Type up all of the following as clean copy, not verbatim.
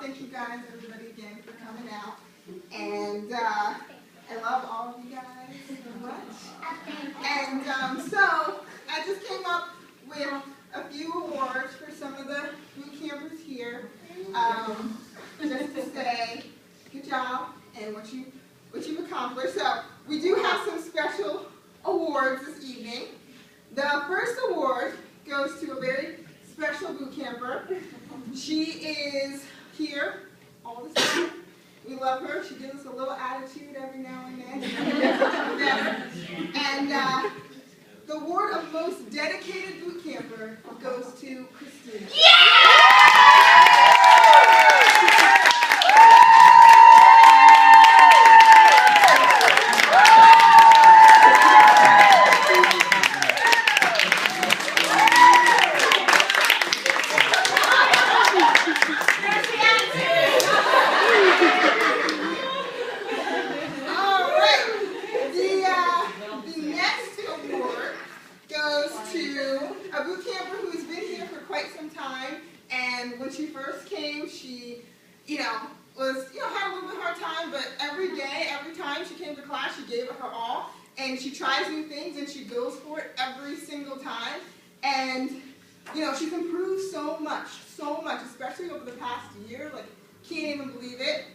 thank you guys, everybody, again, for coming out. And I love all of you guys so much. And so I just came up with a few awards for some of the boot campers here, just to say good job and what you've accomplished. So we do have some special awards this evening. The first award goes to a very special boot camper. She is here all the time. We love her. She gives us a little attitude every now and then. And the award of most dedicated boot camper goes to Christina. When she first came, she, had a little bit hard time, but every day, every time she came to class, she gave it her all, and she tries new things, and she goes for it every single time, and, she's improved so much, especially over the past year, can't even believe it.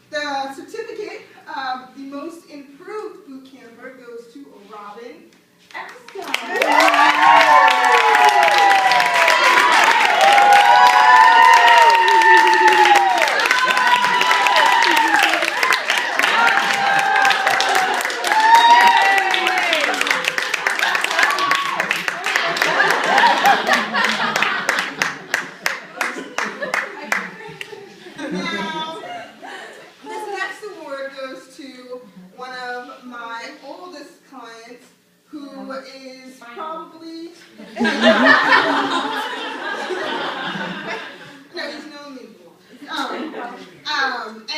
The certificate of the most improved boot camper goes to Robin Epstein. Now, this next award goes to one of my oldest clients, who is probably... No, he's known me before.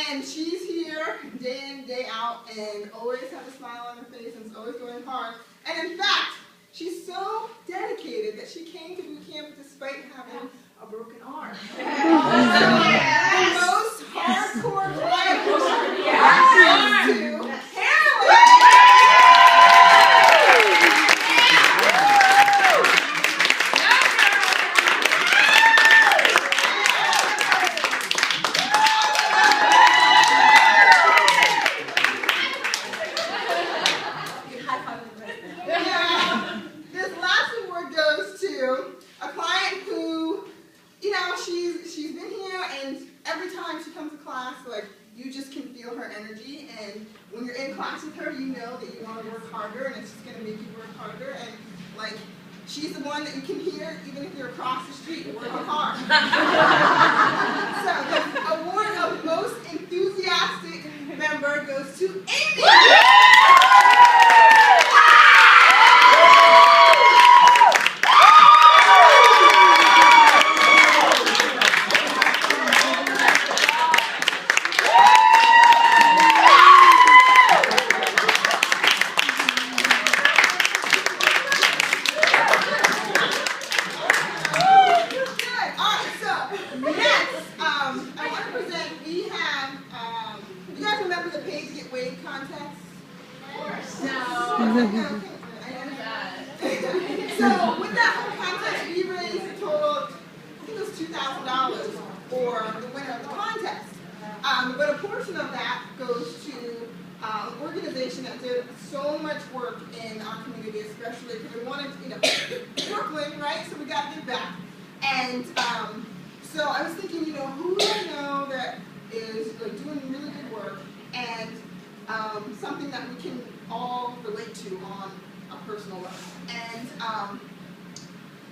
And she's here day in, day out, and always has a smile on her face, and is always going hard. And in fact, she's so dedicated that she came to boot camp despite having a broken arm. The most hardcore client goes to Carolyn. This last award goes to a client who, she's been here, and every time she comes to class, you just can feel her energy, and when you're in class with her, you know that you want to work harder, and it's just going to make you work harder, and, she's the one that you can hear even if you're across the street working hard. So, the award of most enthusiastic member goes to Amy! Contest? Of course. No. So with that whole contest, we raised a total, I think it was $2,000 for the winner of the contest. But a portion of that goes to an organization that did so much work in our community, especially because we wanted, Brooklyn, right? So we got to give back. And so I was thinking, who do I know that is doing really good work and something that we can all relate to on a personal level. And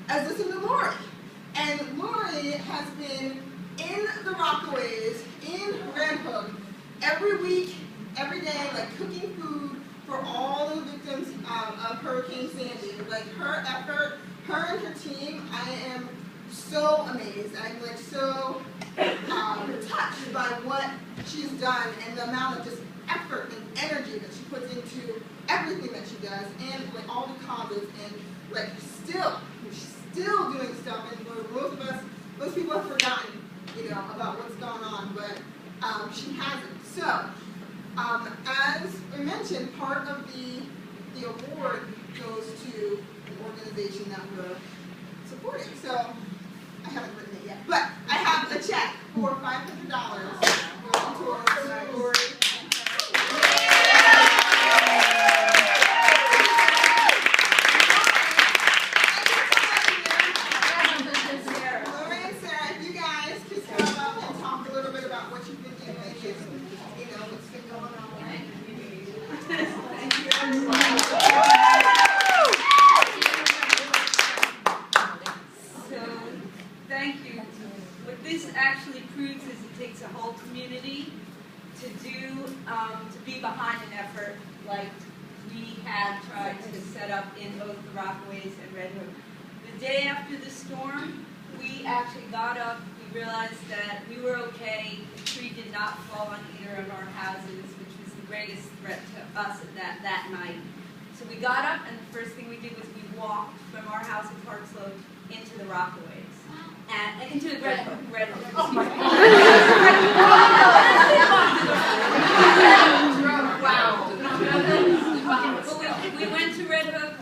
I was listening to Lori. And Lori has been in the Rockaways, in Red Hook, every week, every day, cooking food for all the victims of Hurricane Sandy. Her effort, her and her team, I am so amazed. I'm so touched by what she's done and the amount of just effort and energy that she puts into everything that she does, and all the causes, and she's still doing stuff, and most people have forgotten, about what's going on, but she hasn't. So, as I mentioned, part of the award goes to an organization that we're supporting. So, I haven't written it yet, but I have a check for $500 going towards Lori. To be behind an effort like we had tried to set up in both the Rockaways and Red Hook. The day after the storm, we actually got up, we realized that we were okay, the tree did not fall on either of our houses, which was the greatest threat to us at that night. So we got up, and the first thing we did was we walked from our house in Park Slope into the Rockaways. And into the Red Hook. Oh my God. Wow. We went to Red Hook,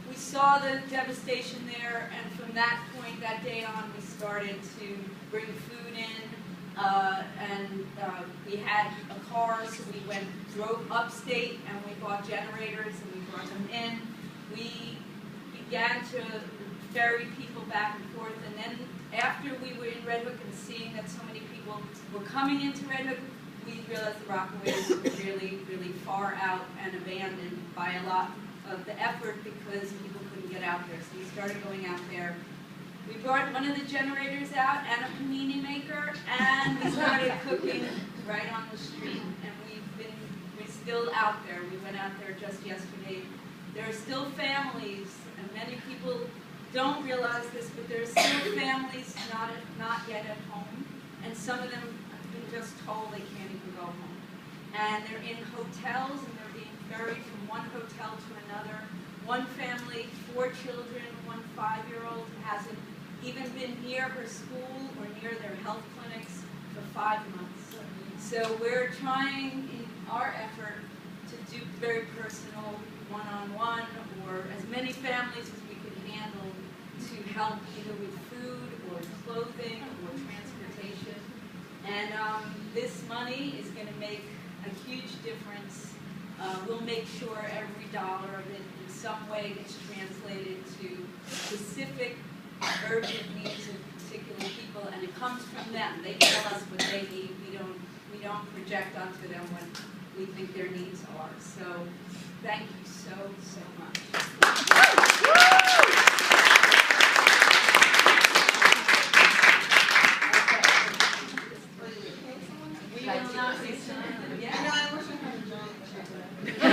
we saw the devastation there, and from that point, that day on, we started to bring food in, and we had a car, so we drove upstate, and we bought generators, and we brought them in. We began to ferry people back and forth, and then after we were in Red Hook and seeing that so many people were coming into Red Hook, we realized the Rockaways were really, really far out and abandoned by a lot of the effort because people couldn't get out there. So we started going out there. We brought one of the generators out and a panini maker, and we started cooking right on the street. And we're still out there. We went out there just yesterday. There are still families, and many people don't realize this, but there are still families not yet at home, and some of them have been just told they can't even go home. And they're in hotels, and they're being ferried from one hotel to another. One family, 4 children, one 5-year-old who hasn't even been near her school or near their health clinics for 5 months. So we're trying in our effort to do very personal one-on-one, or as many families as we could handle, to help either with food or clothing or transportation. And this money is going to make a huge difference. We'll make sure every dollar of it in some way gets translated to specific urgent needs of particular people, and it comes from them. They tell us what they need. We don't project onto them what we think their needs are. So thank you so much. We will not be silent. I know, I wish I had a giant check.